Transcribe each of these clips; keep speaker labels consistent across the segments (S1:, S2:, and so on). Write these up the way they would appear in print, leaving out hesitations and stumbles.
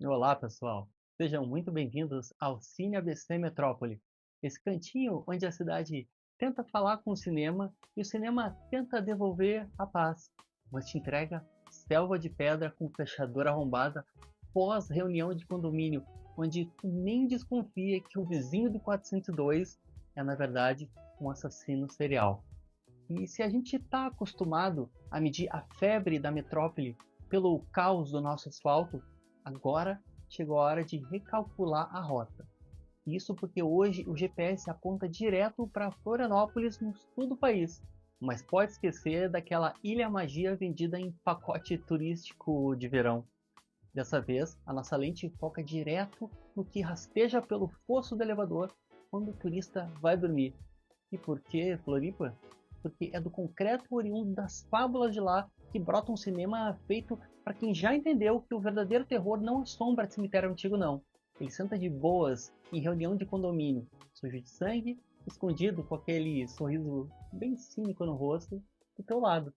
S1: Olá, pessoal. Sejam muito bem-vindos ao Cine ABC Metrópole, esse cantinho onde a cidade tenta falar com o cinema e o cinema tenta devolver a paz, mas te entrega selva de pedra com fechadura arrombada pós-reunião de condomínio, onde tu nem desconfia que o vizinho do 402 é, na verdade, um assassino serial. E se a gente está acostumado a medir a febre da metrópole pelo caos do nosso asfalto, agora chegou a hora de recalcular a rota. Isso porque hoje o GPS aponta direto para Florianópolis no sul do país, mas pode esquecer daquela ilha magia vendida em pacote turístico de verão. Dessa vez, a nossa lente foca direto no que rasteja pelo fosso do elevador quando o turista vai dormir. E por que Floripa? Porque é do concreto oriundo das fábulas de lá que brota um cinema feito para quem já entendeu que o verdadeiro terror não assombra cemitério antigo não. Ele senta de boas em reunião de condomínio, sujo de sangue, escondido com aquele sorriso bem cínico no rosto, do teu lado.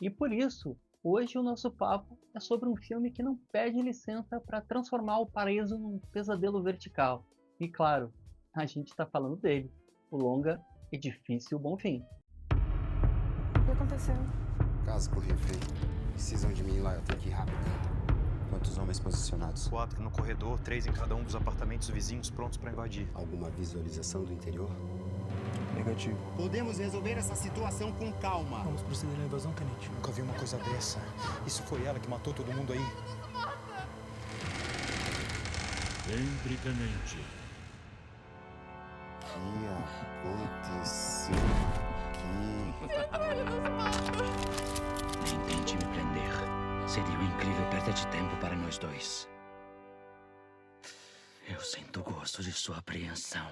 S1: E por isso, hoje o nosso papo é sobre um filme que não pede licença para transformar o paraíso num pesadelo vertical. E claro, a gente está falando dele, o longa Edifício Bonfim.
S2: O que aconteceu?
S3: Caso correr feio. Precisam de mim lá, eu tenho que ir rápido. Quantos homens posicionados?
S4: 4 no corredor, 3 em cada um dos apartamentos vizinhos prontos para invadir.
S3: Alguma visualização do interior?
S4: Negativo.
S5: Podemos resolver essa situação com calma.
S6: Vamos proceder à invasão, tenente.
S4: Nunca vi uma coisa dessa. Isso foi ela que matou todo mundo aí.
S7: Entre, tenente.
S3: O que aconteceu
S7: Nem tente me prender. Seria uma incrível perda de tempo para nós dois. Eu sinto gosto de sua apreensão.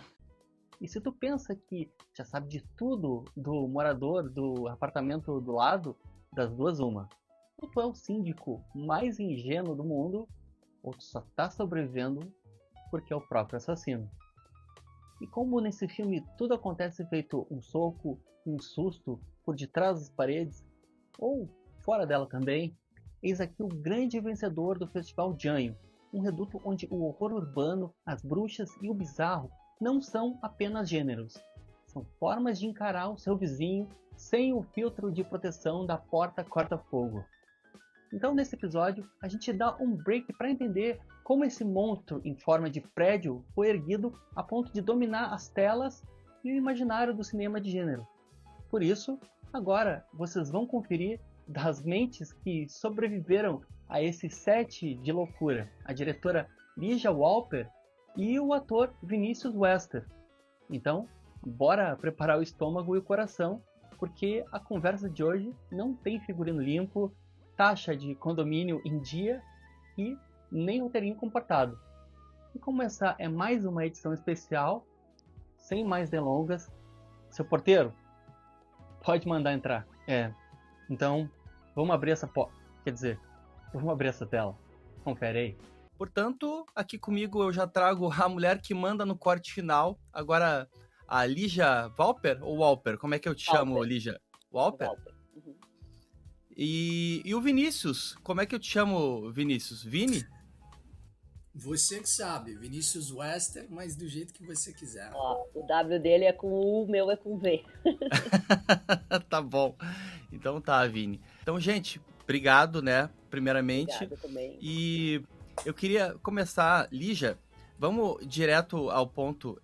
S1: E se tu pensa que já sabe de tudo do morador do apartamento do lado, das duas uma. Ou tu é o síndico mais ingênuo do mundo, ou tu só tá sobrevivendo porque é o próprio assassino. E como nesse filme tudo acontece feito um soco, um susto por detrás das paredes, ou fora dela também, eis aqui o grande vencedor do Festival Janho, um reduto onde o horror urbano, as bruxas e o bizarro não são apenas gêneros, são formas de encarar o seu vizinho sem o filtro de proteção da porta corta-fogo. Então nesse episódio a gente dá um break para entender como esse monstro em forma de prédio foi erguido a ponto de dominar as telas e o imaginário do cinema de gênero. Por isso, agora vocês vão conferir das mentes que sobreviveram a esse set de loucura, a diretora Lígia Walper e o ator Vinícius Wester. Então, bora preparar o estômago e o coração, porque a conversa de hoje não tem figurino limpo, taxa de condomínio em dia e nem roteirinho comportado. E como essa é mais uma edição especial, sem mais delongas, seu porteiro, pode mandar entrar. Então, vamos abrir essa vamos abrir essa tela. Confere aí. Portanto, aqui comigo eu já trago a mulher que manda no corte final. Agora, a Lígia Walper ou Walper? Como é que eu te chamo, Lígia? Walper?
S8: Walper. Uhum.
S1: E o Vinícius? Como é que eu te chamo, Vinícius? Vini?
S9: Você que sabe, Vinícius Wester, mas do jeito que você quiser.
S8: Ó, o W dele é com U, o meu é com V.
S1: Tá bom. Então tá, Vini. Então, gente, obrigado, né? Primeiramente.
S8: Obrigada também.
S1: E eu queria começar, Lígia, vamos direto ao ponto.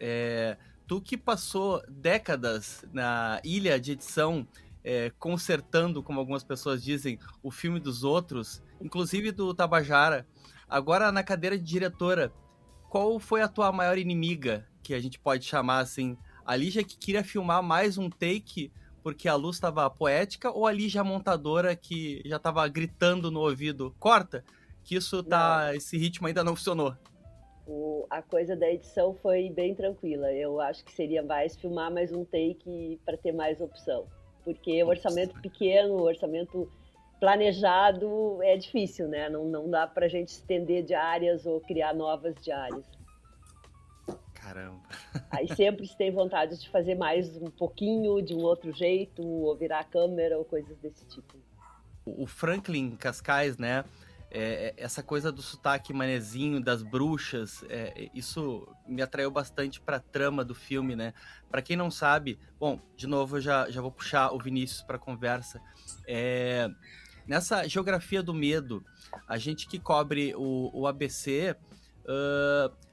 S1: Tu que passou décadas na ilha de edição, consertando, como algumas pessoas dizem, o filme dos outros, inclusive do Tabajara, agora na cadeira de diretora, qual foi a tua maior inimiga, que a gente pode chamar assim? A Lígia que queria filmar mais um take porque a luz estava poética, ou a Lígia montadora que já estava gritando no ouvido, corta, que esse ritmo ainda não funcionou?
S8: A coisa da edição foi bem tranquila. Eu acho que seria mais filmar mais um take para ter mais opção. Porque o orçamento pequeno, o orçamento planejado é difícil, né? Não dá pra gente estender diárias ou criar novas diárias.
S1: Caramba.
S8: Aí sempre se tem vontade de fazer mais um pouquinho, de um outro jeito, ou virar a câmera, ou coisas desse tipo.
S1: O Franklin Cascais, né?
S6: essa coisa do sotaque manezinho, das bruxas, isso me atraiu bastante pra trama do filme, né? Pra quem não sabe, bom, de novo eu já vou puxar o Vinícius pra conversa. Nessa geografia do medo, a gente que cobre o ABC,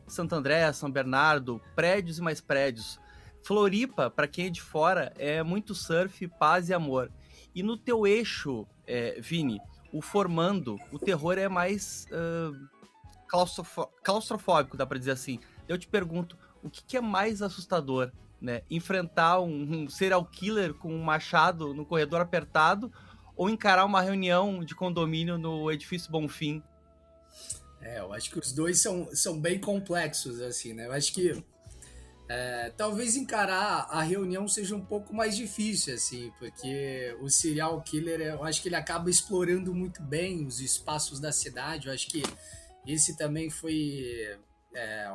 S6: Santo André, São Bernardo, prédios e mais prédios. Floripa, pra quem é de fora, é muito surf, paz e amor. E no teu eixo, Vini, o Formando, o terror é mais claustrofóbico, dá pra dizer assim. Eu te pergunto, o que é mais assustador, né? Enfrentar um serial killer com um machado no corredor apertado ou encarar uma reunião de condomínio no edifício Bonfim?
S9: Eu acho que os dois são bem complexos, assim, né? Eu acho que talvez encarar a reunião seja um pouco mais difícil, assim, porque o serial killer, eu acho que ele acaba explorando muito bem os espaços da cidade. Eu acho que esse também foi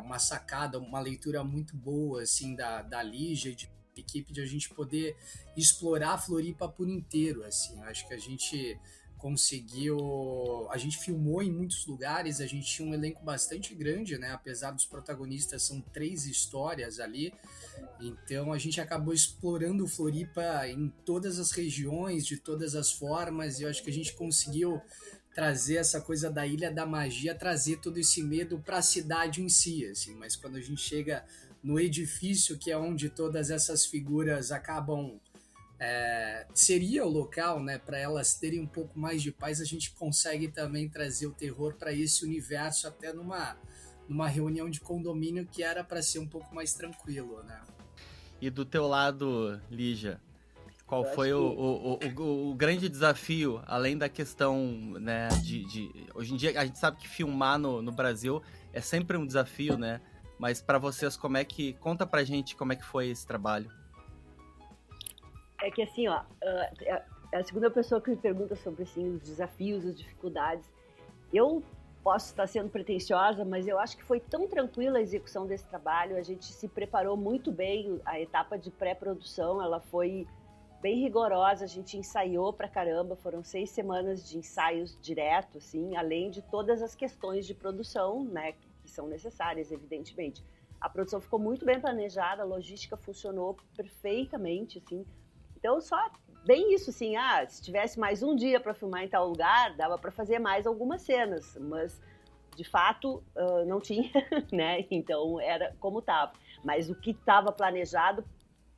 S9: uma sacada, uma leitura muito boa, assim, da Lígia, de equipe, de a gente poder explorar a Floripa por inteiro, assim. Eu acho que a gente a gente filmou em muitos lugares, a gente tinha um elenco bastante grande, né? Apesar dos protagonistas, são 3 histórias ali, então a gente acabou explorando Floripa em todas as regiões, de todas as formas, e eu acho que a gente conseguiu trazer essa coisa da Ilha da Magia, trazer todo esse medo para a cidade em si, assim. Mas quando a gente chega no edifício, que é onde todas essas figuras acabam seria o local, né, para elas terem um pouco mais de paz, a gente consegue também trazer o terror para esse universo, até numa reunião de condomínio que era para ser um pouco mais tranquilo, né?
S6: E do teu lado, Lígia, qual foi o grande desafio, além da questão, né, hoje em dia a gente sabe que filmar no Brasil é sempre um desafio, né? Mas para vocês, conta pra gente como é que foi esse trabalho?
S8: É que assim, é a segunda pessoa que me pergunta sobre assim, os desafios, as dificuldades. Eu posso estar sendo pretensiosa, mas eu acho que foi tão tranquila a execução desse trabalho, a gente se preparou muito bem, a etapa de pré-produção, ela foi bem rigorosa, a gente ensaiou pra caramba, foram 6 semanas de ensaios direto, assim, além de todas as questões de produção, né, que são necessárias, evidentemente. A produção ficou muito bem planejada, a logística funcionou perfeitamente, assim. Então, só bem isso, assim, se tivesse mais um dia para filmar em tal lugar, dava para fazer mais algumas cenas, mas, de fato, não tinha, né? Então, era como estava. Mas o que estava planejado,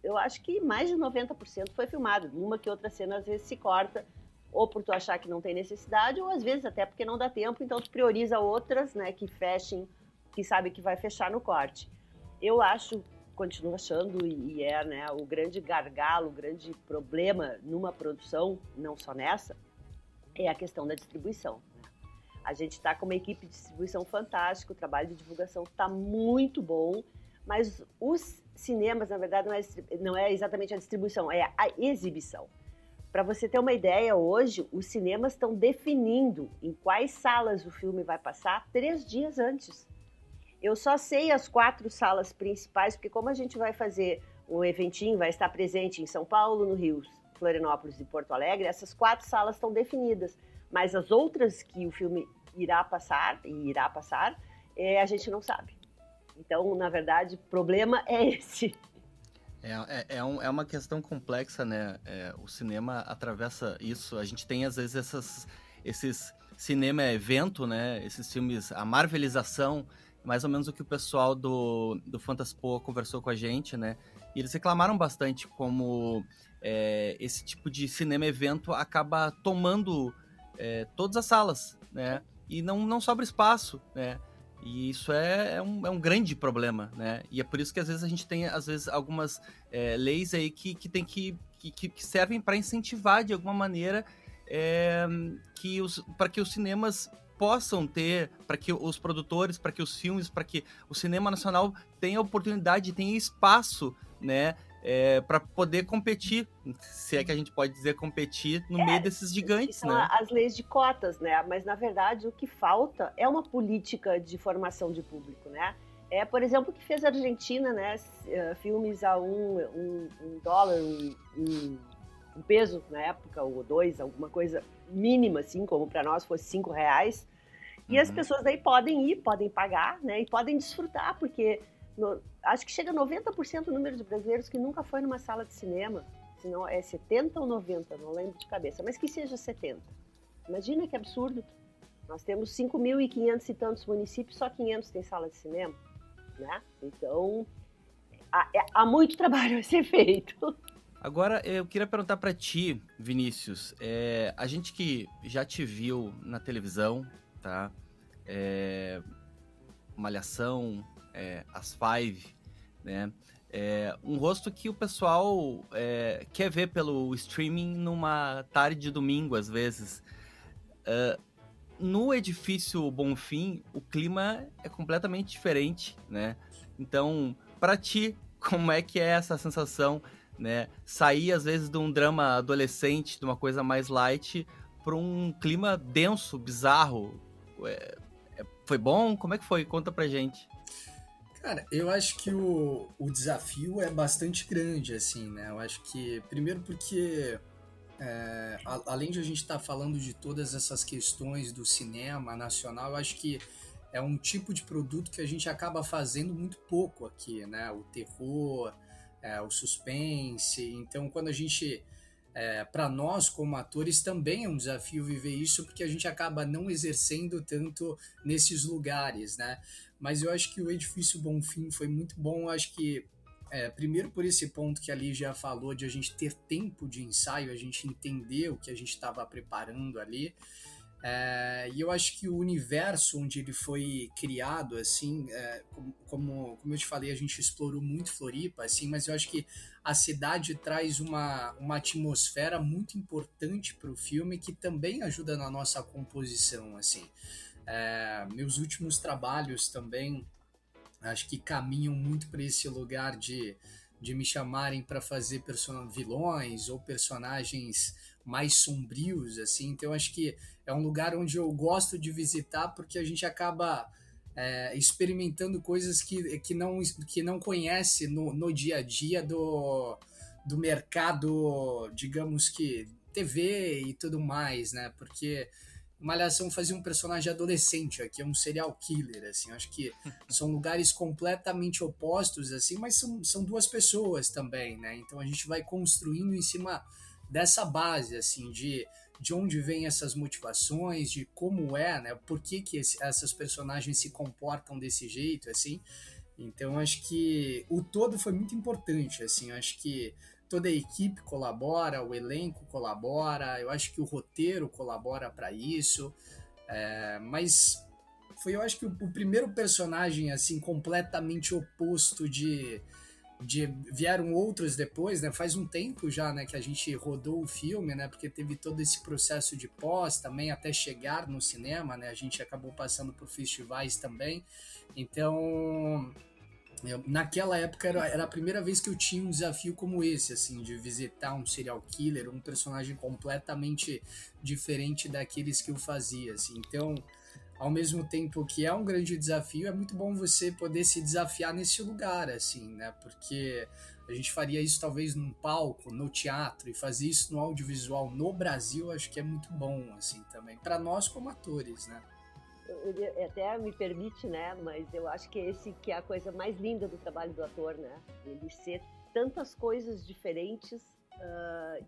S8: eu acho que mais de 90% foi filmado. Uma que outra cena, às vezes, se corta, ou por tu achar que não tem necessidade, ou às vezes até porque não dá tempo, então tu prioriza outras, né, que fechem, que sabe que vai fechar no corte. Eu continuo achando, e né, o grande gargalo, o grande problema numa produção, não só nessa, é a questão da distribuição. Né? A gente está com uma equipe de distribuição fantástica, o trabalho de divulgação está muito bom, mas os cinemas, na verdade, não é exatamente a distribuição, é a exibição. Para você ter uma ideia, hoje, os cinemas estão definindo em quais salas o filme vai passar 3 dias antes. Eu só sei as 4 salas principais, porque como a gente vai fazer um eventinho, vai estar presente em São Paulo, no Rio, Florianópolis e Porto Alegre, essas 4 salas estão definidas. Mas as outras que o filme irá passar, a gente não sabe. Então, na verdade, o problema é esse.
S6: É uma questão complexa, né? O cinema atravessa isso. A gente tem, às vezes, esses cinema-evento, né? Esses filmes, a marvelização, mais ou menos o que o pessoal do Fantaspoa conversou com a gente, né? E eles reclamaram bastante como esse tipo de cinema-evento acaba tomando todas as salas, né? E não sobra espaço, né? E isso é um grande problema, né? E é por isso que às vezes a gente tem algumas leis aí que servem para incentivar de alguma maneira para que os cinemas possam ter, para que os produtores, para que os filmes, para que o cinema nacional tenha oportunidade, tenha espaço, né? Para poder competir, se é que a gente pode dizer competir no meio desses gigantes,
S8: são
S6: né?
S8: As leis de cotas, né? Mas na verdade o que falta é uma política de formação de público, né? Por exemplo, o que fez a Argentina, né? Filmes a $1, um peso na época, ou 2, alguma coisa mínima, assim, como para nós fosse R$5, E as pessoas daí podem ir, podem pagar, né? E podem desfrutar, porque acho que chega a 90% do número de brasileiros que nunca foi numa sala de cinema. Se não é 70 ou 90, não lembro de cabeça, mas que seja 70. Imagina que absurdo. Nós temos 5.500 e tantos municípios, só 500 tem sala de cinema, né? Então, há muito trabalho a ser feito.
S6: Agora, eu queria perguntar pra ti, Vinícius, a gente que já te viu na televisão, tá? Malhação, As Five, né? Um rosto que o pessoal quer ver pelo streaming numa tarde de domingo, às vezes. No Edifício Bonfim, o clima é completamente diferente, né? Então, pra ti, como é que é essa sensação, né? Sair, às vezes, de um drama adolescente, de uma coisa mais light, para um clima denso, bizarro. Foi bom? Como é que foi? Conta pra gente.
S9: Cara, eu acho que o desafio é bastante grande, assim, né? Eu acho que, primeiro porque, além de a gente estar falando de todas essas questões do cinema nacional, eu acho que é um tipo de produto que a gente acaba fazendo muito pouco aqui, né? O terror, o suspense. Então, quando a gente... para nós, como atores, também é um desafio viver isso, porque a gente acaba não exercendo tanto nesses lugares, né? Mas eu acho que o Edifício Bonfim foi muito bom. Eu acho que, primeiro por esse ponto que a Lígia falou, de a gente ter tempo de ensaio, a gente entender o que a gente estava preparando ali. E eu acho que o universo onde ele foi criado, assim, como eu te falei, a gente explorou muito Floripa, assim, mas eu acho que a cidade traz uma atmosfera muito importante para o filme, que também ajuda na nossa composição, assim. Meus últimos trabalhos também acho que caminham muito para esse lugar de me chamarem para fazer vilões ou personagens mais sombrios, assim. Então acho que é um lugar onde eu gosto de visitar, porque a gente acaba experimentando coisas que não conhece no dia a dia do mercado, digamos que TV e tudo mais, né? Porque Malhação fazia um personagem adolescente, aqui é um serial killer, assim. Acho que são lugares completamente opostos, assim, mas são duas pessoas também, né? Então a gente vai construindo em cima dessa base, assim, de onde vêm essas motivações, de como né? Por que essas personagens se comportam desse jeito, assim. Então acho que o todo foi muito importante, assim. Acho que toda a equipe colabora, o elenco colabora, eu acho que o roteiro colabora para isso, mas foi, eu acho que o primeiro personagem, assim, completamente oposto vieram outros depois, né? Faz um tempo já, né, que a gente rodou o filme, né? Porque teve todo esse processo de pós também até chegar no cinema, né? A gente acabou passando por festivais também, então... naquela época era a primeira vez que eu tinha um desafio como esse, assim, de visitar um serial killer, um personagem completamente diferente daqueles que eu fazia, assim. Então, ao mesmo tempo que é um grande desafio, é muito bom você poder se desafiar nesse lugar, assim, né? Porque a gente faria isso talvez num palco, no teatro, e fazer isso no audiovisual no Brasil, acho que é muito bom, assim, também, para nós como atores, né?
S8: Até me permite, né? Mas eu acho que esse que é a coisa mais linda do trabalho do ator, né? Ele ser tantas coisas diferentes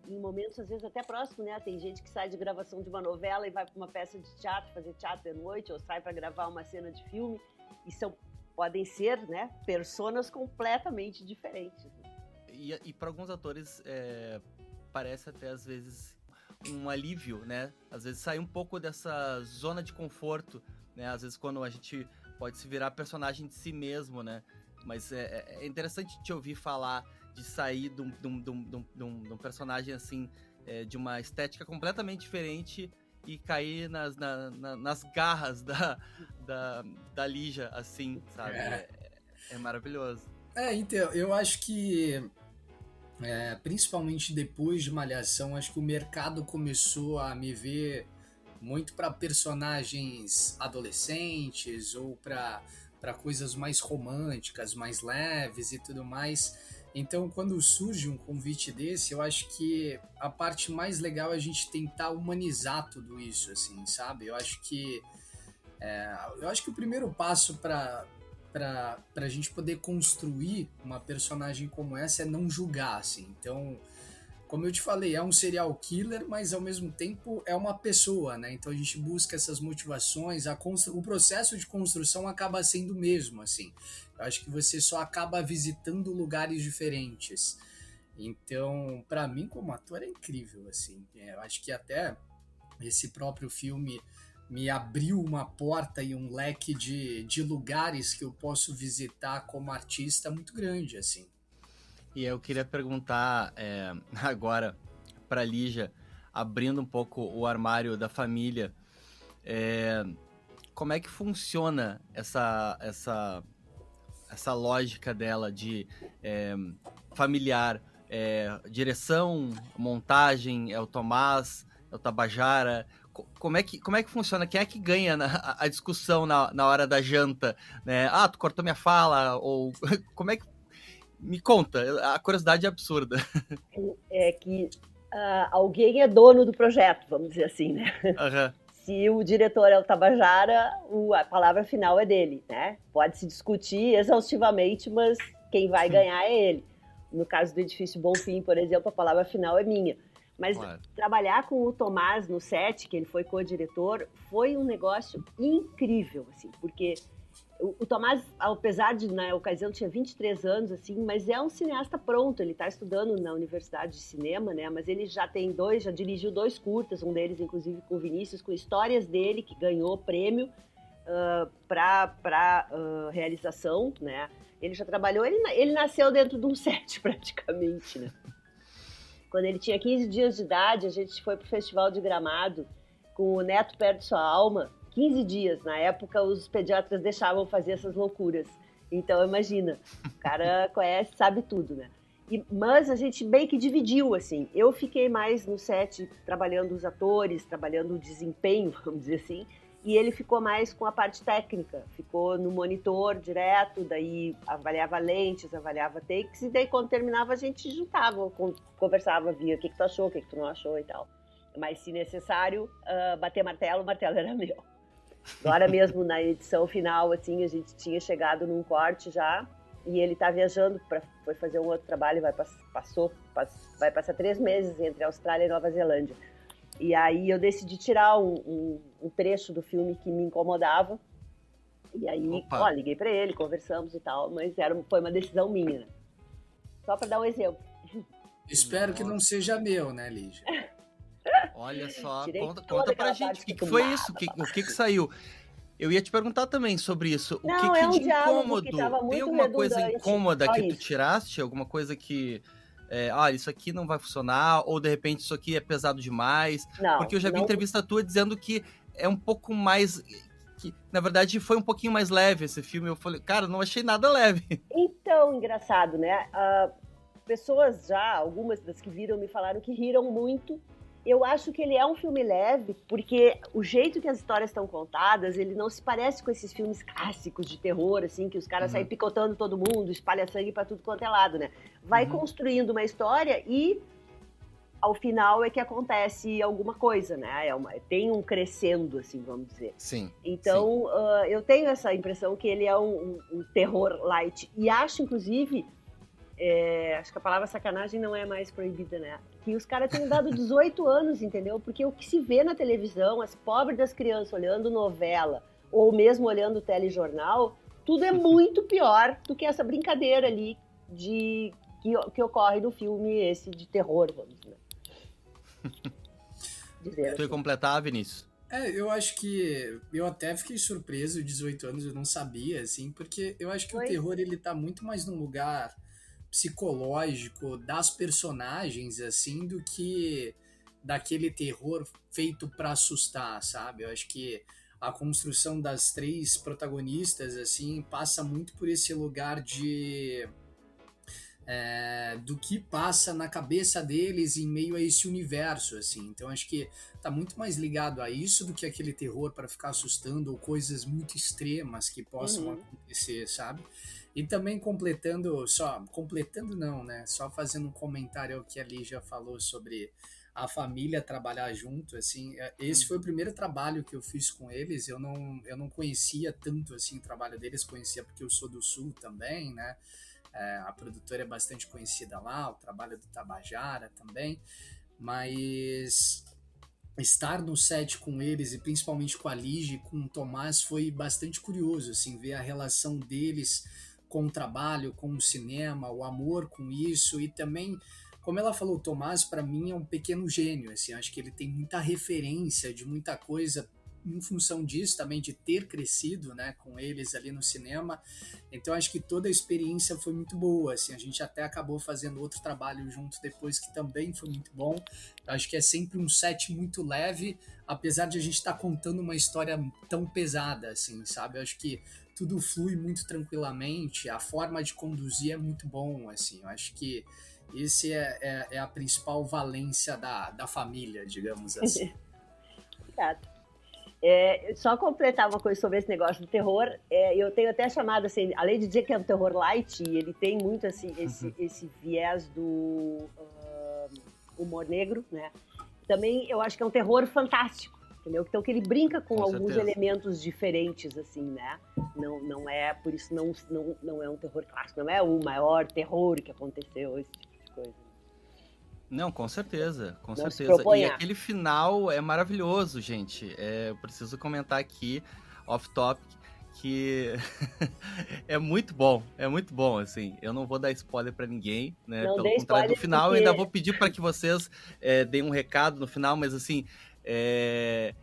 S8: em momentos às vezes até próximos, né? Tem gente que sai de gravação de uma novela e vai para uma peça de teatro, fazer teatro de noite, ou sai para gravar uma cena de filme, e podem ser, né? Personas completamente diferentes.
S6: E para alguns atores parece até às vezes um alívio, né? Às vezes sair um pouco dessa zona de conforto, né? Às vezes quando a gente pode se virar personagem de si mesmo, né? Mas é interessante te ouvir falar de sair de um personagem assim, de uma estética completamente diferente e cair nas garras da Lígia, assim, sabe? É maravilhoso.
S9: Então, eu acho que principalmente depois de Malhação, acho que o mercado começou a me ver muito para personagens adolescentes ou para coisas mais românticas, mais leves e tudo mais. Então, quando surge um convite desse, eu acho que a parte mais legal é a gente tentar humanizar tudo isso, assim, sabe? Eu acho que Eu acho que o primeiro passo para a gente poder construir uma personagem como essa é não julgar, assim. Então, como eu te falei, é um serial killer, mas ao mesmo tempo é uma pessoa, né? Então a gente busca essas motivações, o processo de construção acaba sendo o mesmo, assim. Eu acho que você só acaba visitando lugares diferentes. Então, para mim, como ator, é incrível, assim. Eu acho que até esse próprio filme me abriu uma porta e um leque de lugares que eu posso visitar como artista muito grande, assim.
S6: E eu queria perguntar agora para Lígia, abrindo um pouco o armário da família, como é que funciona essa lógica dela de familiar? Direção, montagem, é o Tomás, é o Tabajara? Como é que funciona? Quem é que ganha a discussão na hora da janta? Né? Ah, tu cortou minha fala? Ou como é que... Me conta, a curiosidade é absurda.
S8: É que alguém é dono do projeto, vamos dizer assim, né?
S6: Uhum.
S8: Se o diretor é o Tabajara, a palavra final é dele, né? Pode se discutir exaustivamente, mas quem vai ganhar é ele. No caso do Edifício Bonfim, por exemplo, a palavra final é minha. Mas claro, trabalhar com o Tomás no set, que ele foi co-diretor, foi um negócio incrível, assim, porque o Tomás, apesar de, na ocasião, tinha 23 anos, assim, mas é um cineasta pronto, ele está estudando na Universidade de Cinema, né, mas ele já dirigiu 2 curtas, um deles, inclusive, com o Vinícius, com histórias dele, que ganhou prêmio para realização, né, ele já trabalhou, ele nasceu dentro de um set, praticamente, né. Quando ele tinha 15 dias de idade, a gente foi pro Festival de Gramado com o Neto Perde Sua Alma, 15 dias. Na época, os pediatras deixavam fazer essas loucuras. Então, imagina, o cara conhece, sabe tudo, né? Mas a gente meio que dividiu, assim. Eu fiquei mais no set trabalhando os atores, trabalhando o desempenho, vamos dizer assim, e ele ficou mais com a parte técnica. Ficou no monitor direto, daí avaliava lentes, avaliava takes, e daí quando terminava a gente juntava, conversava, via o que tu achou, o que tu não achou e tal. Mas se necessário, bater martelo, o martelo era meu. Agora mesmo na edição final, assim, a gente tinha chegado num corte já, e ele tá viajando, foi fazer um outro trabalho, vai passar 3 meses entre Austrália e Nova Zelândia. E aí eu decidi tirar um trecho do filme que me incomodava. E aí, liguei pra ele, conversamos e tal, mas foi uma decisão minha, né? Só pra dar um exemplo.
S9: Espero que não seja meu, né, Lígia?
S6: Olha só, conta pra gente, o que foi isso? O que saiu? Eu ia te perguntar também sobre isso. O que de incômodo? Tem alguma coisa incômoda que tu tiraste? Alguma coisa que... isso aqui não vai funcionar, ou de repente isso aqui é pesado demais? Não, porque eu já vi entrevista tua dizendo que é um pouco mais... que na verdade foi um pouquinho mais leve esse filme. Eu falei, cara, não achei nada leve.
S8: Então, engraçado, né? Pessoas já, algumas das que viram, me falaram que riram muito. Eu acho que ele é um filme leve, porque o jeito que as histórias estão contadas, ele não se parece com esses filmes clássicos de terror, assim, que os caras saem picotando todo mundo, espalha sangue pra tudo quanto é lado, né? Vai construindo uma história e, ao final, é que acontece alguma coisa, né? Tem um crescendo, assim, vamos dizer.
S6: Sim.
S8: Então, eu tenho essa impressão que ele é um terror light. E acho, inclusive... acho que a palavra sacanagem não é mais proibida, né? Que os caras tenham dado 18 anos, entendeu? Porque o que se vê na televisão, as pobres das crianças olhando novela, ou mesmo olhando telejornal, tudo é muito pior do que essa brincadeira ali que ocorre no filme esse de terror, vamos dizer.
S6: Tu ia completar, Vinícius?
S9: Eu acho que eu até fiquei surpreso, 18 anos, eu não sabia, assim, porque eu acho que o terror, ele tá muito mais num lugar psicológico das personagens, assim, do que daquele terror feito para assustar, sabe? Eu acho que a construção das 3 protagonistas, assim, passa muito por esse lugar do que passa na cabeça deles em meio a esse universo, assim. Então acho que tá muito mais ligado a isso do que aquele terror para ficar assustando ou coisas muito extremas que possam acontecer, sabe? E também só fazendo um comentário ao que a Lígia falou sobre a família trabalhar junto, assim. Esse foi o primeiro trabalho que eu fiz com eles. Eu não conhecia tanto assim o trabalho deles, conhecia porque eu sou do Sul também, né? A produtora é bastante conhecida lá, o trabalho do Tabajara também, mas estar no set com eles e principalmente com a Lige, com o Tomás, foi bastante curioso, assim, ver a relação deles com o trabalho, com o cinema, o amor com isso, e também, como ela falou, o Tomás para mim é um pequeno gênio, assim, acho que ele tem muita referência de muita coisa em função disso também, de ter crescido, né, com eles ali no cinema. Então acho que toda a experiência foi muito boa, assim, a gente até acabou fazendo outro trabalho junto depois que também foi muito bom. Acho que é sempre um set muito leve, apesar de a gente estar contando uma história tão pesada, assim, sabe? Acho que tudo flui muito tranquilamente, a forma de conduzir é muito bom, assim, eu acho que esse é a principal valência da família, digamos assim.
S8: Obrigada. Só completar uma coisa sobre esse negócio do terror, eu tenho até chamado, assim, além de dizer que é um terror light, ele tem muito assim, esse viés do humor negro, né? Também eu acho que é um terror fantástico, entendeu? Então que ele brinca com alguns elementos diferentes, assim, né? Não é, por isso não é um terror clássico, não é o maior terror que aconteceu, esse tipo de coisa.
S6: Não, com certeza, com
S8: Não se
S6: certeza.
S8: propõe
S6: E
S8: a-
S6: aquele final é maravilhoso, gente. Eu preciso comentar aqui, off-topic, que é muito bom, assim. Eu não vou dar spoiler pra ninguém, né?
S8: Não
S6: Pelo
S8: dê
S6: contrário, no
S8: spoiler
S6: final eu
S8: porque-
S6: ainda vou pedir para que vocês deem um recado no final, mas assim, é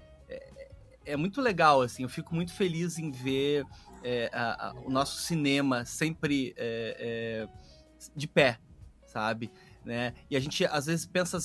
S6: muito legal, assim. Eu fico muito feliz em ver o nosso cinema sempre de pé, sabe? Né? E a gente às vezes pensa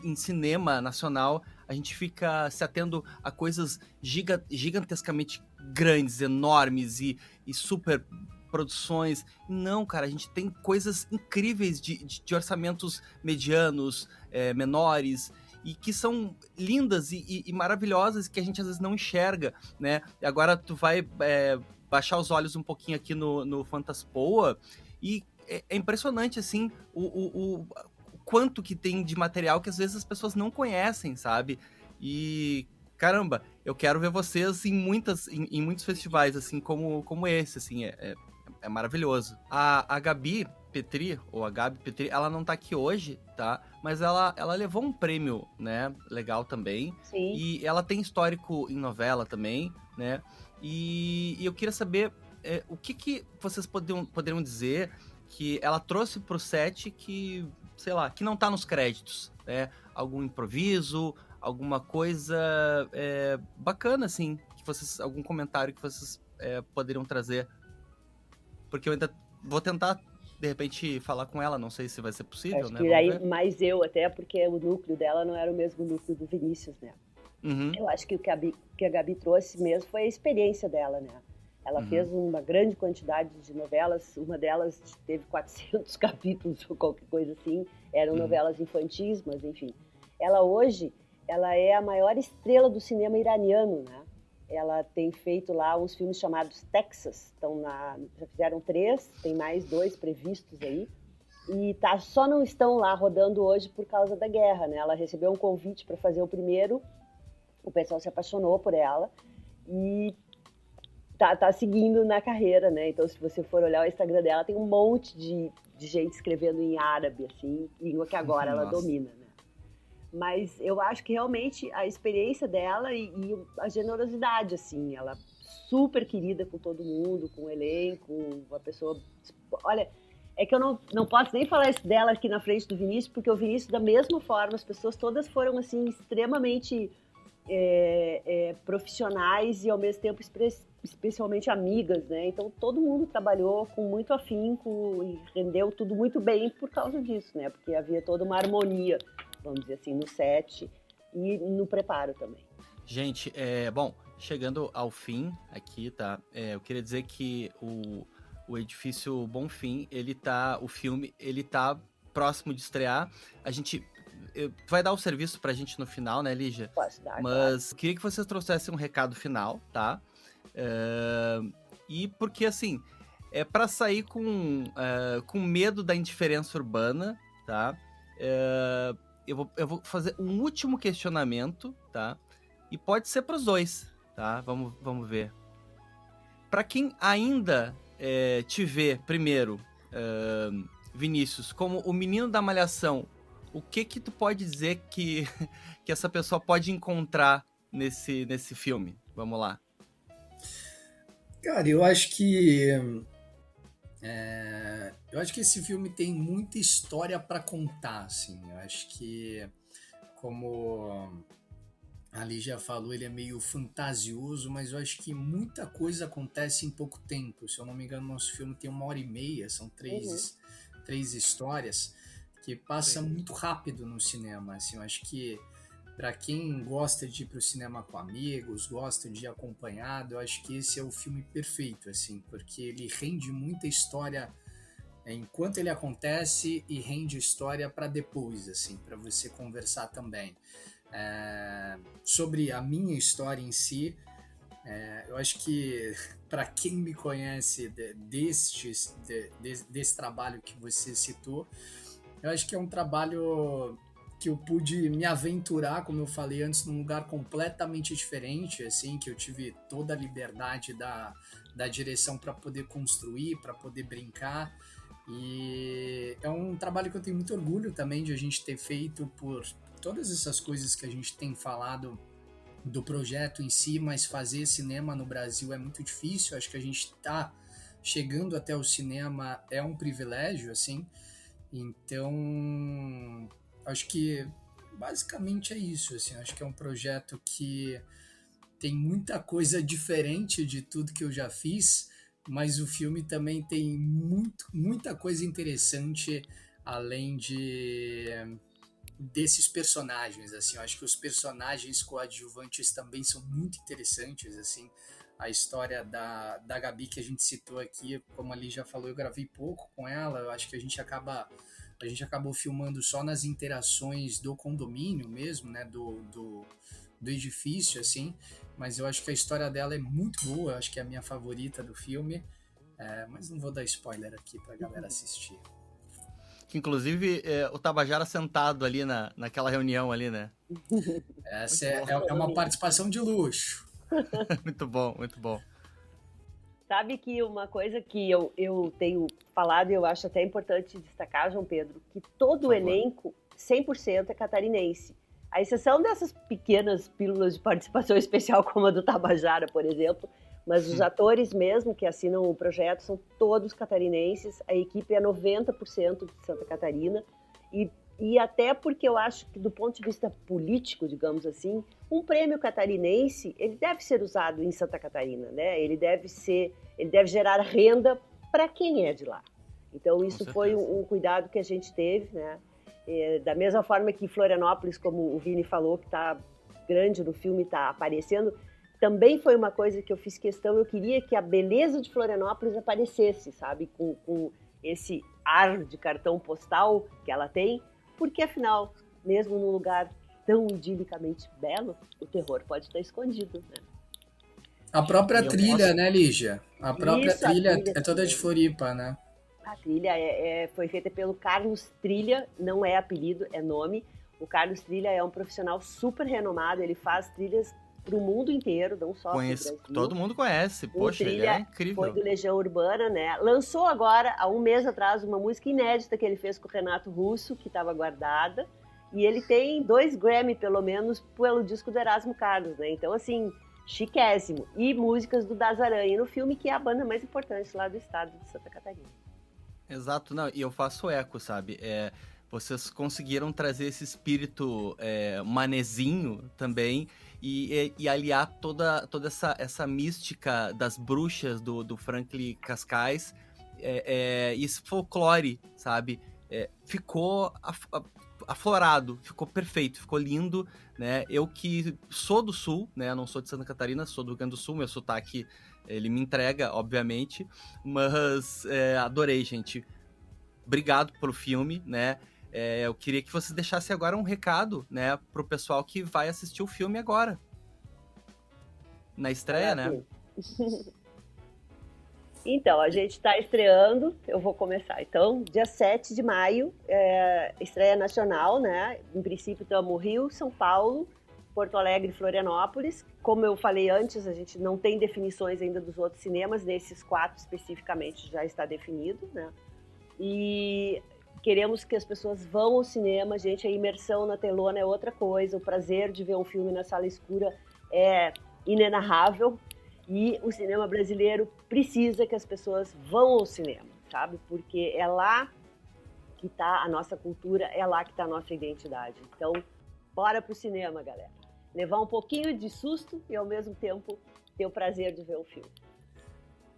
S6: em cinema nacional, a gente fica se atendo a coisas gigantescamente grandes, enormes e super produções. Não, cara, a gente tem coisas incríveis de orçamentos medianos, menores, e que são lindas e maravilhosas, que a gente às vezes não enxerga, né? E agora tu vai baixar os olhos um pouquinho aqui no Fantaspoa e é impressionante, assim, o quanto que tem de material que às vezes as pessoas não conhecem, sabe? E, caramba, eu quero ver vocês em muitos festivais, assim, como esse, assim, é maravilhoso. A Gabi Petri, ou a Gabi Petri, ela não tá aqui hoje, tá? Mas ela levou um prêmio, né, legal também.
S8: Sim.
S6: E ela tem histórico em novela também, né? E eu queria saber o que vocês poderiam dizer que ela trouxe pro set que, sei lá, que não tá nos créditos, né? Algum improviso, alguma coisa bacana, assim, algum comentário que vocês poderiam trazer. Porque eu ainda vou tentar, de repente, falar com ela, não sei se vai ser possível,
S8: Acho
S6: né?
S8: que
S6: Vamos
S8: aí
S6: ver.
S8: mais eu até, porque o núcleo dela não era o mesmo núcleo do Vinícius, né?
S6: Uhum.
S8: Eu acho que o que a Gabi trouxe mesmo foi a experiência dela, né? Ela fez uma grande quantidade de novelas, uma delas teve 400 capítulos ou qualquer coisa assim, eram novelas infantis, mas enfim. Ela hoje, ela é a maior estrela do cinema iraniano, né? Ela tem feito lá uns filmes chamados Texas, já fizeram 3, tem mais 2 previstos aí, e só não estão lá rodando hoje por causa da guerra, né? Ela recebeu um convite para fazer o primeiro, o pessoal se apaixonou por ela e tá seguindo na carreira, né? Então, se você for olhar o Instagram dela, tem um monte de gente escrevendo em árabe, assim, língua que agora ela domina, né? Mas eu acho que realmente a experiência dela e a generosidade, assim, ela super querida com todo mundo, com o elenco, uma pessoa... Olha, é que eu não posso nem falar isso dela aqui na frente do Vinícius, porque o Vinícius, da mesma forma, as pessoas todas foram, assim, extremamente profissionais e, ao mesmo tempo, especialmente amigas, né? Então, todo mundo trabalhou com muito afinco e rendeu tudo muito bem por causa disso, né? Porque havia toda uma harmonia, vamos dizer assim, no set e no preparo também.
S6: Gente, bom, chegando ao fim aqui, tá? Eu queria dizer que o Edifício Bonfim, o filme, ele tá próximo de estrear. A gente vai dar o serviço pra gente no final, né, Lígia?
S8: Posso dar,
S6: mas eu queria que vocês trouxessem um recado final, tá? E porque, assim, é pra sair com medo da indiferença urbana, tá? eu vou fazer um último questionamento, tá? E pode ser para os dois, tá? Vamos ver. Para quem ainda te vê, primeiro, Vinícius, como o menino da Malhação, o que tu pode dizer que essa pessoa pode encontrar nesse filme? Vamos lá.
S9: Cara, eu acho que esse filme tem muita história para contar, assim. Eu acho que, como a Lígia falou, ele é meio fantasioso, mas eu acho que muita coisa acontece em pouco tempo. Se eu não me engano, nosso filme tem 1h30, são três histórias que passa muito rápido no cinema. Assim, eu acho que para quem gosta de ir pro cinema com amigos, gosta de ir acompanhado, eu acho que esse é o filme perfeito, assim, porque ele rende muita história enquanto ele acontece e rende história para depois, assim, para você conversar também. Sobre a minha história em si, eu acho que para quem me conhece desse trabalho que você citou, eu acho que é um trabalho que eu pude me aventurar, como eu falei antes, num lugar completamente diferente, assim, que eu tive toda a liberdade da direção para poder construir, para poder brincar. E é um trabalho que eu tenho muito orgulho também de a gente ter feito, por todas essas coisas que a gente tem falado do projeto em si, mas fazer cinema no Brasil é muito difícil. Acho que a gente está chegando até o cinema é um privilégio, assim. Então, acho que basicamente é isso, assim. Acho que é um projeto que tem muita coisa diferente de tudo que eu já fiz, mas o filme também tem muita coisa interessante além desses personagens, assim. Eu acho que os personagens coadjuvantes também são muito interessantes, assim. A história da Gabi, que a gente citou aqui, como ali já falou, eu gravei pouco com ela. Eu acho que a gente acabou filmando só nas interações do condomínio mesmo, né, do edifício, assim. Mas eu acho que a história dela é muito boa, eu acho que é a minha favorita do filme. Mas não vou dar spoiler aqui pra galera assistir.
S6: Que inclusive o Tabajara sentado ali naquela reunião ali, né?
S9: Essa é uma participação de luxo.
S6: Muito bom, muito bom.
S8: Sabe que uma coisa que eu tenho falado e eu acho até importante destacar, João Pedro, que todo o elenco, 100% é catarinense. À exceção dessas pequenas pílulas de participação especial, como a do Tabajara, por exemplo, mas os atores mesmo que assinam o projeto são todos catarinenses, a equipe é 90% de Santa Catarina, e até porque eu acho que do ponto de vista político, digamos assim, um prêmio catarinense, ele deve ser usado em Santa Catarina, né? Ele deve gerar renda para quem é de lá. Então isso foi um cuidado que a gente teve, né? Da mesma forma que Florianópolis, como o Vini falou, que está grande no filme, está aparecendo, também foi uma coisa que eu fiz questão, eu queria que a beleza de Florianópolis aparecesse, sabe? Com esse ar de cartão postal que ela tem, porque afinal, mesmo num lugar tão idílicamente belo, o terror pode estar escondido, né?
S9: A própria trilha, né, Lígia? A própria trilha é toda de Floripa, né?
S8: A trilha foi feita pelo Carlos Trilha, não é apelido, é nome. O Carlos Trilha é um profissional super renomado, ele faz trilhas para o mundo inteiro, não só para o Brasil.
S6: Todo mundo conhece, poxa, ele é incrível.
S8: Foi do Legião Urbana, né? Lançou agora, há um mês atrás, uma música inédita que ele fez com o Renato Russo, que estava guardada, e ele tem 2 Grammy, pelo menos, pelo disco do Erasmo Carlos, né? Então, assim, chiquésimo. E músicas do Das Aranha no filme, que é a banda mais importante lá do estado de Santa Catarina.
S6: Exato, não, e eu faço eco, sabe? Vocês conseguiram trazer esse espírito manezinho também e aliar toda essa mística das bruxas do Franklin Cascais e esse folclore, sabe? Ficou aflorado, ficou perfeito, ficou lindo, né? Eu que sou do Sul, né? Não sou de Santa Catarina, sou do Rio Grande do Sul, meu sotaque, ele me entrega, obviamente, mas adorei, gente. Obrigado pelo filme, né? Eu queria que vocês deixassem agora um recado, né, pro pessoal que vai assistir o filme agora. Na estreia, né?
S8: Então, a gente está estreando, eu vou começar. Então, dia 7 de maio, estreia nacional, né? Em princípio, estamos Rio, São Paulo, Porto Alegre e Florianópolis. Como eu falei antes, a gente não tem definições ainda dos outros cinemas, nesses 4 especificamente já está definido, né? E queremos que as pessoas vão ao cinema, gente, a imersão na telona é outra coisa, o prazer de ver um filme na sala escura é inenarrável. E o cinema brasileiro precisa que as pessoas vão ao cinema, sabe? Porque é lá que está a nossa cultura, é lá que está a nossa identidade. Então, bora pro cinema, galera. Levar um pouquinho de susto e, ao mesmo tempo, ter o prazer de ver o filme.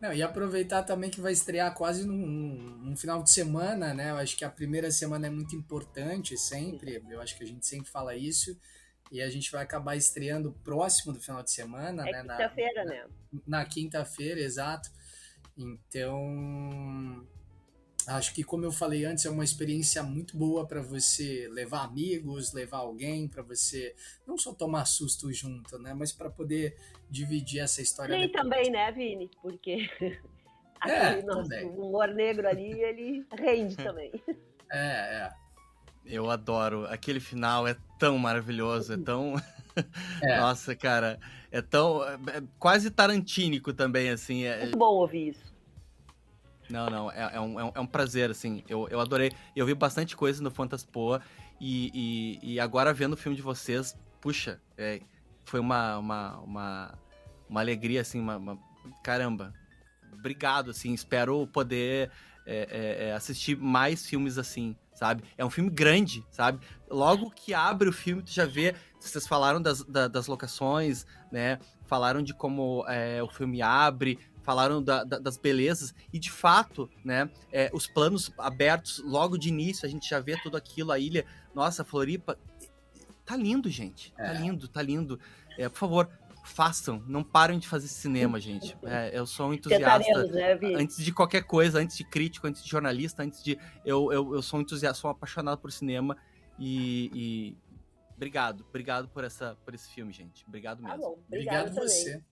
S9: Não, e aproveitar também que vai estrear quase num final de semana, né? Eu acho que a primeira semana é muito importante sempre, eu acho que a gente sempre fala isso. E a gente vai acabar estreando próximo do final de semana, né?
S8: Quinta-feira, né?
S9: Na quinta-feira, exato. Então, acho que, como eu falei antes, é uma experiência muito boa para você levar amigos, levar alguém, para você não só tomar susto junto, né? Mas para poder dividir essa história.
S8: E também, né, Vini? Porque aquele nosso humor negro ali, ele rende também.
S6: Eu adoro. Aquele final é tão maravilhoso, é tão... Nossa, cara, é tão... É quase tarantínico também, assim.
S8: Muito bom ouvir isso.
S6: Não, é um prazer, assim. Eu adorei. Eu vi bastante coisa no Fantaspoa e agora vendo o filme de vocês, puxa, foi uma alegria, assim, caramba. Obrigado, assim. Espero poder assistir mais filmes assim, sabe? É um filme grande, sabe? Logo que abre o filme, tu já vê... Vocês falaram das locações, né? Falaram de como o filme abre, falaram das belezas. E, de fato, né? Os planos abertos, logo de início, a gente já vê tudo aquilo, a ilha. Nossa, Floripa... Tá lindo, gente. Tá lindo. Por favor, façam. Não parem de fazer cinema, gente. Eu sou um entusiasta.
S8: Né,
S6: antes de qualquer coisa, antes de crítico, antes de jornalista, antes de... Eu sou um entusiasta, sou um apaixonado por cinema e obrigado por esse filme, gente. Obrigado mesmo.
S8: Tá bom,
S9: obrigado você.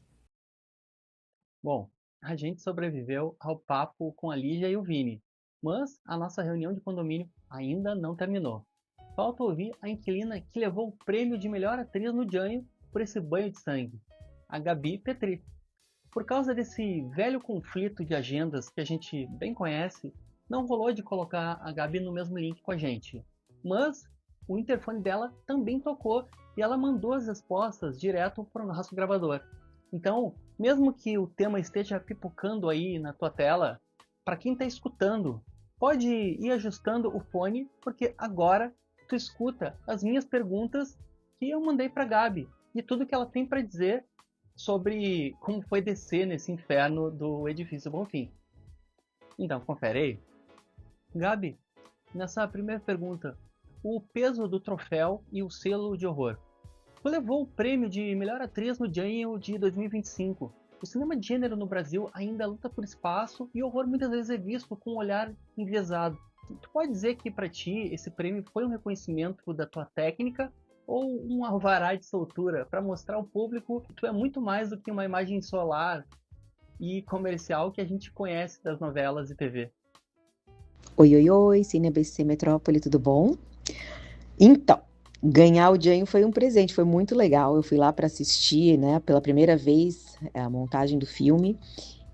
S1: Bom, a gente sobreviveu ao papo com a Lígia e o Vini, mas a nossa reunião de condomínio ainda não terminou. Falta ouvir a inquilina que levou o prêmio de melhor atriz no Jânio por esse banho de sangue, a Gabi Petri. Por causa desse velho conflito de agendas que a gente bem conhece, não rolou de colocar a Gabi no mesmo link com a gente. Mas o interfone dela também tocou e ela mandou as respostas direto para o nosso gravador. Então, mesmo que o tema esteja pipocando aí na tua tela, para quem está escutando, pode ir ajustando o fone, porque agora tu escuta as minhas perguntas que eu mandei para a Gabi e tudo que ela tem para dizer sobre como foi descer nesse inferno do Edifício Bonfim. Então, confere aí. Gabi, nessa primeira pergunta, o peso do troféu e o selo de horror. Tu levou o prêmio de melhor atriz no Jânio de 2025. O cinema de gênero no Brasil ainda luta por espaço e o horror muitas vezes é visto com um olhar enviesado. Tu pode dizer que para ti esse prêmio foi um reconhecimento da tua técnica ou um alvará de soltura para mostrar ao público que tu é muito mais do que uma imagem solar e comercial que a gente conhece das novelas e TV?
S10: Oi, Cine ABC Metrópole, tudo bom? Então, ganhar o Jânio foi um presente, foi muito legal. Eu fui lá para assistir, né, pela primeira vez a montagem do filme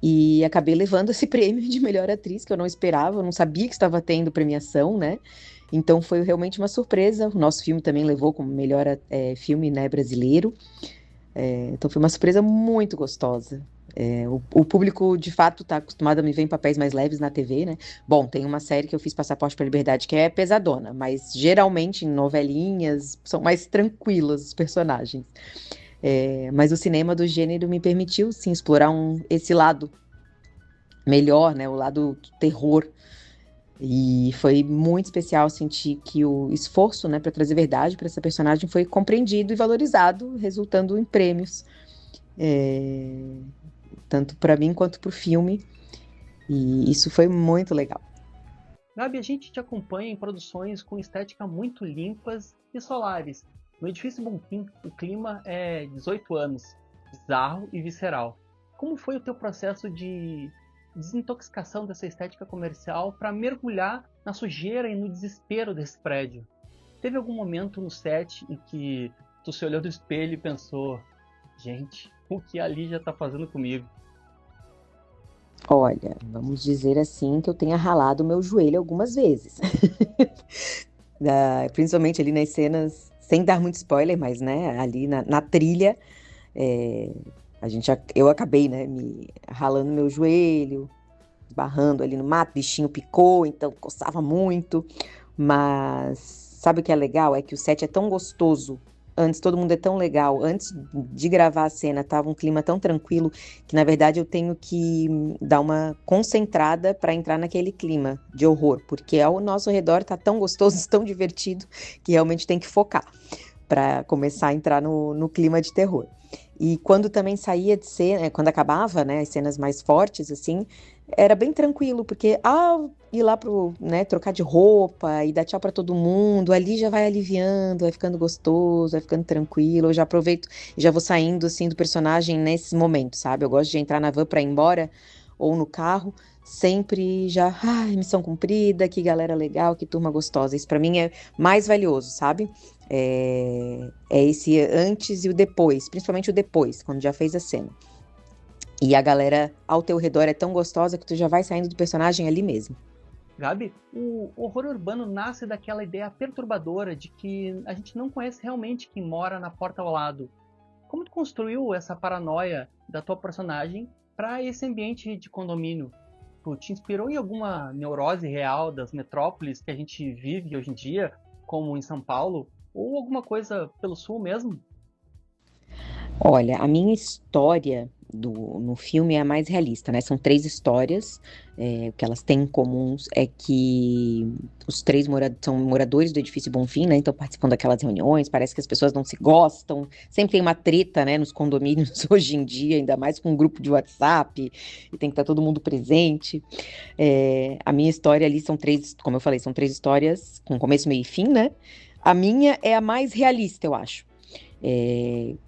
S10: e acabei levando esse prêmio de melhor atriz que eu não esperava, eu não sabia que estava tendo premiação, né? Então foi realmente uma surpresa. O nosso filme também levou como melhor filme, né, brasileiro. Então foi uma surpresa muito gostosa. O público, de fato, está acostumado a me ver em papéis mais leves na TV, né? Bom, tem uma série que eu fiz, Passaporte para a Liberdade, que é pesadona, mas geralmente em novelinhas são mais tranquilos os personagens. Mas o cinema do gênero me permitiu, sim, explorar esse lado melhor, né? O lado terror. E foi muito especial sentir que o esforço, né, para trazer verdade para essa personagem foi compreendido e valorizado, resultando em prêmios. Tanto para mim quanto para o filme, e isso foi muito legal.
S1: Gabi, a gente te acompanha em produções com estética muito limpas e solares. No Edifício Bonfim, o clima é 18 anos, bizarro e visceral. Como foi o teu processo de desintoxicação dessa estética comercial para mergulhar na sujeira e no desespero desse prédio. Teve algum momento no set em que tu se olhou no espelho e pensou: gente, o que a Lígia tá fazendo comigo?
S10: Olha, vamos dizer assim que eu tenha ralado o meu joelho algumas vezes. Principalmente ali nas cenas, sem dar muito spoiler, mas né, ali na trilha, eu acabei, né, me ralando meu joelho, esbarrando ali no mato, bichinho picou, então coçava muito. Mas sabe o que é legal? É que o set é tão gostoso. Antes, todo mundo é tão legal. Antes de gravar a cena, tava um clima tão tranquilo que, na verdade, eu tenho que dar uma concentrada para entrar naquele clima de horror, porque ao nosso redor tá tão gostoso, tão divertido, que realmente tem que focar para começar a entrar no clima de terror. E quando também saía de cena, quando acabava, né, as cenas mais fortes, assim, era bem tranquilo, porque ir lá trocar de roupa e dar tchau pra todo mundo, ali já vai aliviando, vai ficando gostoso, vai ficando tranquilo. Eu já aproveito e já vou saindo, assim, do personagem nesses momentos, sabe? Eu gosto de entrar na van pra ir embora ou no carro, sempre já, missão cumprida, que galera legal, que turma gostosa. Isso pra mim é mais valioso, sabe? É esse antes e o depois, principalmente o depois, quando já fez a cena. E a galera ao teu redor é tão gostosa que tu já vai saindo do personagem ali mesmo.
S1: Gabi, o horror urbano nasce daquela ideia perturbadora de que a gente não conhece realmente quem mora na porta ao lado. Como tu construiu essa paranoia da tua personagem para esse ambiente de condomínio? Tu te inspirou em alguma neurose real das metrópoles que a gente vive hoje em dia, como em São Paulo, ou alguma coisa pelo sul mesmo?
S10: Olha, a minha história no filme é a mais realista, né? São 3 histórias. O que elas têm em comum é que os 3 são moradores do edifício Bonfim, né? Então participam daquelas reuniões, parece que as pessoas não se gostam, sempre tem uma treta, né, nos condomínios hoje em dia, ainda mais com um grupo de WhatsApp, e tem que estar todo mundo presente. A minha história ali são 3, como eu falei, são 3 histórias com começo, meio e fim, né? A minha é a mais realista, eu acho.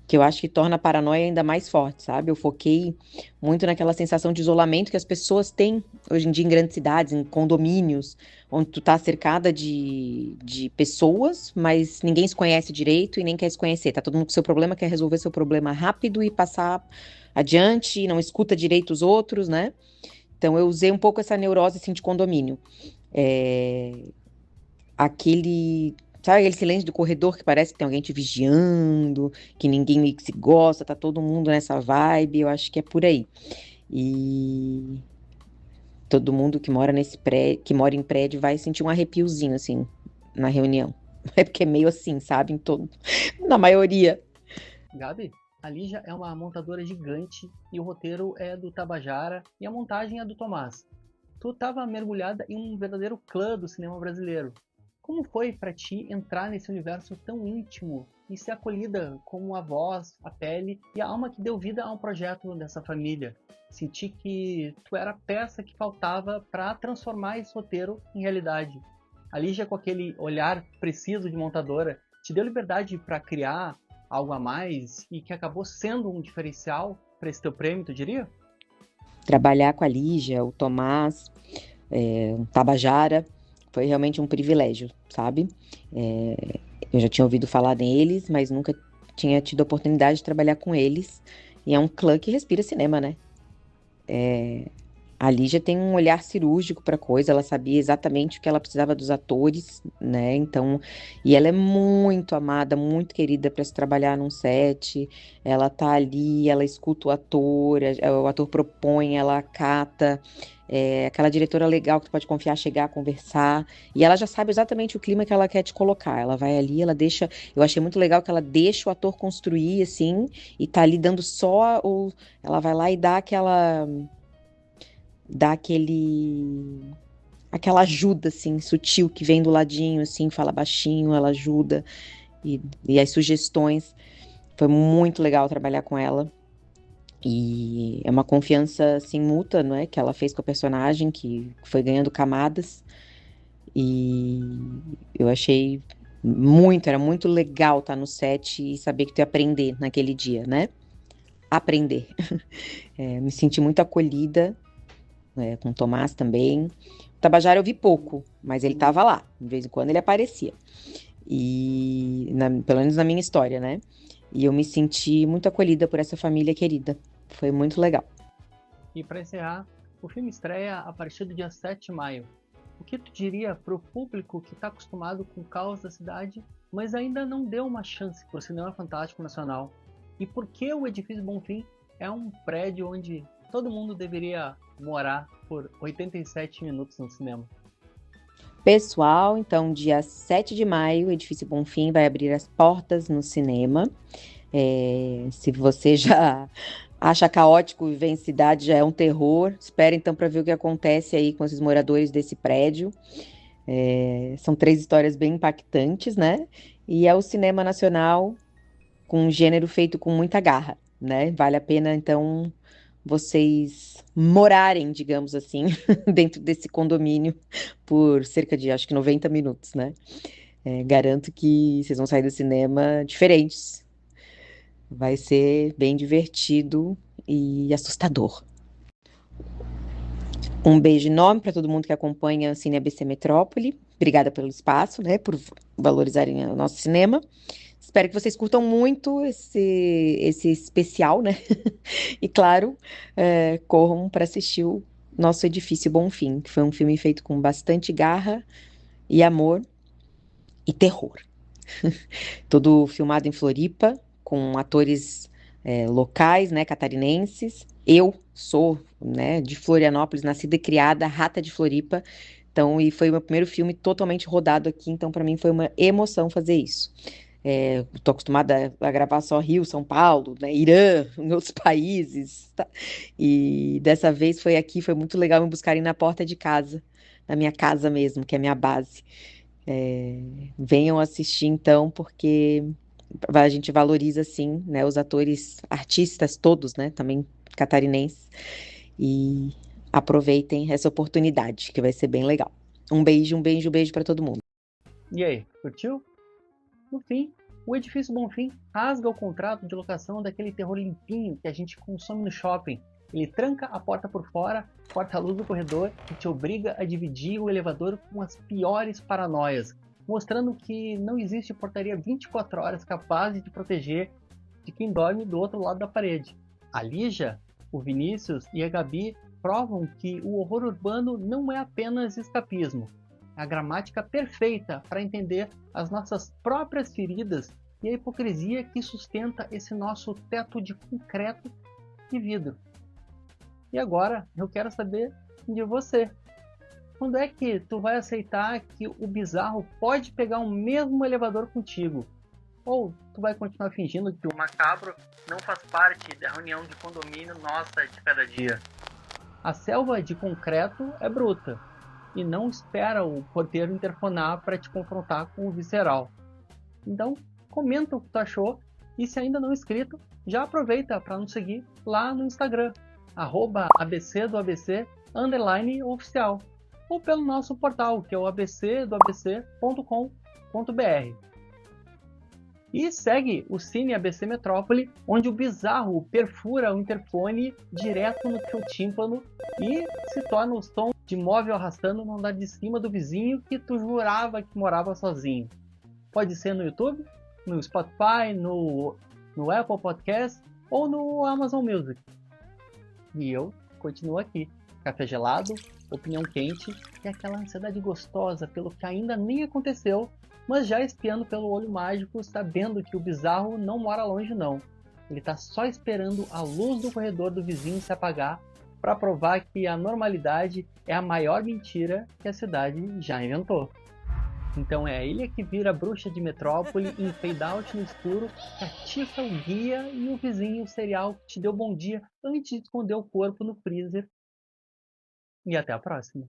S10: Que eu acho que torna a paranoia ainda mais forte, sabe? Eu foquei muito naquela sensação de isolamento que as pessoas têm hoje em dia em grandes cidades, em condomínios, onde tu tá cercada de pessoas, mas ninguém se conhece direito e nem quer se conhecer. Tá todo mundo com seu problema, quer resolver seu problema rápido e passar adiante, não escuta direito os outros, né? Então eu usei um pouco essa neurose assim, de condomínio. Sabe aquele silêncio do corredor que parece que tem alguém te vigiando, que ninguém meio que se gosta, tá todo mundo nessa vibe, eu acho que é por aí. E todo mundo que mora que mora em prédio vai sentir um arrepiozinho, assim, na reunião. É porque é meio assim, sabe? Na maioria.
S1: Gabi, a Lígia é uma montadora gigante e o roteiro é do Tabajara e a montagem é do Tomás. Tu estava mergulhada em um verdadeiro clã do cinema brasileiro. Como foi para ti entrar nesse universo tão íntimo e ser acolhida como a voz, a pele e a alma que deu vida a um projeto dessa família? Senti que tu era a peça que faltava para transformar esse roteiro em realidade. A Lígia, com aquele olhar preciso de montadora, te deu liberdade para criar algo a mais e que acabou sendo um diferencial para esse teu prêmio, tu diria?
S10: Trabalhar com a Lígia, o Tomás, o Tabajara, foi realmente um privilégio, sabe? Eu já tinha ouvido falar neles, mas nunca tinha tido a oportunidade de trabalhar com eles. E é um clã que respira cinema, né? A Lígia tem um olhar cirúrgico para coisa, ela sabia exatamente o que ela precisava dos atores, né? Então, e ela é muito amada, muito querida para se trabalhar num set. Ela tá ali, ela escuta o ator propõe, ela acata. Aquela diretora legal que tu pode confiar, chegar, conversar, e ela já sabe exatamente o clima que ela quer te colocar. Ela vai ali, ela deixa, eu achei muito legal que ela deixa o ator construir, assim, e tá ali dando ela vai lá e dá aquela ajuda, assim, sutil, que vem do ladinho, assim, fala baixinho, ela ajuda, e as sugestões. Foi muito legal trabalhar com ela. E é uma confiança, assim, mútua, né, que ela fez com a personagem, que foi ganhando camadas. E eu achei era muito legal estar no set e saber que tu ia aprender naquele dia, né? Aprender. Me senti muito acolhida com o Tomás também. O Tabajara eu vi pouco, mas ele estava lá, de vez em quando ele aparecia. E, pelo menos na minha história, né? E eu me senti muito acolhida por essa família querida. Foi muito legal.
S1: E para encerrar, o filme estreia a partir do dia 7 de maio. O que tu diria para o público que está acostumado com o caos da cidade, mas ainda não deu uma chance para o cinema fantástico nacional? E por que o Edifício Bonfim é um prédio onde todo mundo deveria morar por 87 minutos no cinema?
S10: Pessoal, então dia 7 de maio, o Edifício Bonfim vai abrir as portas no cinema. Se você já acha caótico viver em cidade, já é um terror, espere então para ver o que acontece aí com esses moradores desse prédio. São 3 histórias bem impactantes, né? E é o cinema nacional com um gênero feito com muita garra, né? Vale a pena então vocês morarem, digamos assim, dentro desse condomínio por cerca de, acho que 90 minutos, né? Garanto que vocês vão sair do cinema diferentes. Vai ser bem divertido e assustador. Um beijo enorme para todo mundo que acompanha o Cine ABC Metrópole. Obrigada pelo espaço, né? Por valorizarem o nosso cinema. Espero que vocês curtam muito esse especial, né? E claro, corram para assistir o nosso Edifício Bonfim, que foi um filme feito com bastante garra e amor e terror. Todo filmado em Floripa, com atores locais, né, catarinenses. Eu sou, né, de Florianópolis, nascida e criada, rata de Floripa. Então, e foi o meu primeiro filme totalmente rodado aqui, então para mim foi uma emoção fazer isso. Estou acostumada a gravar só Rio, São Paulo, né, Irã, em outros países, tá? E dessa vez foi aqui, foi muito legal me buscarem na porta de casa, na minha casa mesmo, que é a minha base. Venham assistir então, porque a gente valoriza assim, né, os atores, artistas todos, né, também catarinenses, e aproveitem essa oportunidade, que vai ser bem legal. Um beijo para todo mundo.
S1: E aí, curtiu? No fim, o Edifício Bonfim rasga o contrato de locação daquele terror limpinho que a gente consome no shopping. Ele tranca a porta por fora, corta a luz do corredor e te obriga a dividir o elevador com as piores paranoias, mostrando que não existe portaria 24 horas capaz de te proteger de quem dorme do outro lado da parede. A Lígia, o Vinícius e a Gabi provam que o horror urbano não é apenas escapismo. A gramática perfeita para entender as nossas próprias feridas e a hipocrisia que sustenta esse nosso teto de concreto e vidro. E agora eu quero saber de você. Quando é que tu vai aceitar que o bizarro pode pegar o mesmo elevador contigo? Ou tu vai continuar fingindo que o macabro não faz parte da reunião de condomínio nossa de cada dia? A selva de concreto é bruta e não espera o porteiro interfonar para te confrontar com o visceral. Então, comenta o que tu achou e se ainda não é inscrito, já aproveita para nos seguir lá no Instagram, @abcdoabc_oficial, ou pelo nosso portal, que é o abcdoabc.com.br. E segue o Cine ABC Metrópole, onde o bizarro perfura o interfone direto no teu tímpano e se torna o som de móvel arrastando no andar de cima do vizinho que tu jurava que morava sozinho. Pode ser no YouTube, no Spotify, no Apple Podcast ou no Amazon Music. E eu continuo aqui, café gelado, opinião quente e aquela ansiedade gostosa pelo que ainda nem aconteceu, mas já espiando pelo olho mágico, sabendo que o bizarro não mora longe não. Ele está só esperando a luz do corredor do vizinho se apagar para provar que a normalidade é a maior mentira que a cidade já inventou. Então é a ilha que vira bruxa de metrópole em fade out no escuro, que atiça o guia e o vizinho serial que te deu bom dia antes de esconder o corpo no freezer. E até a próxima.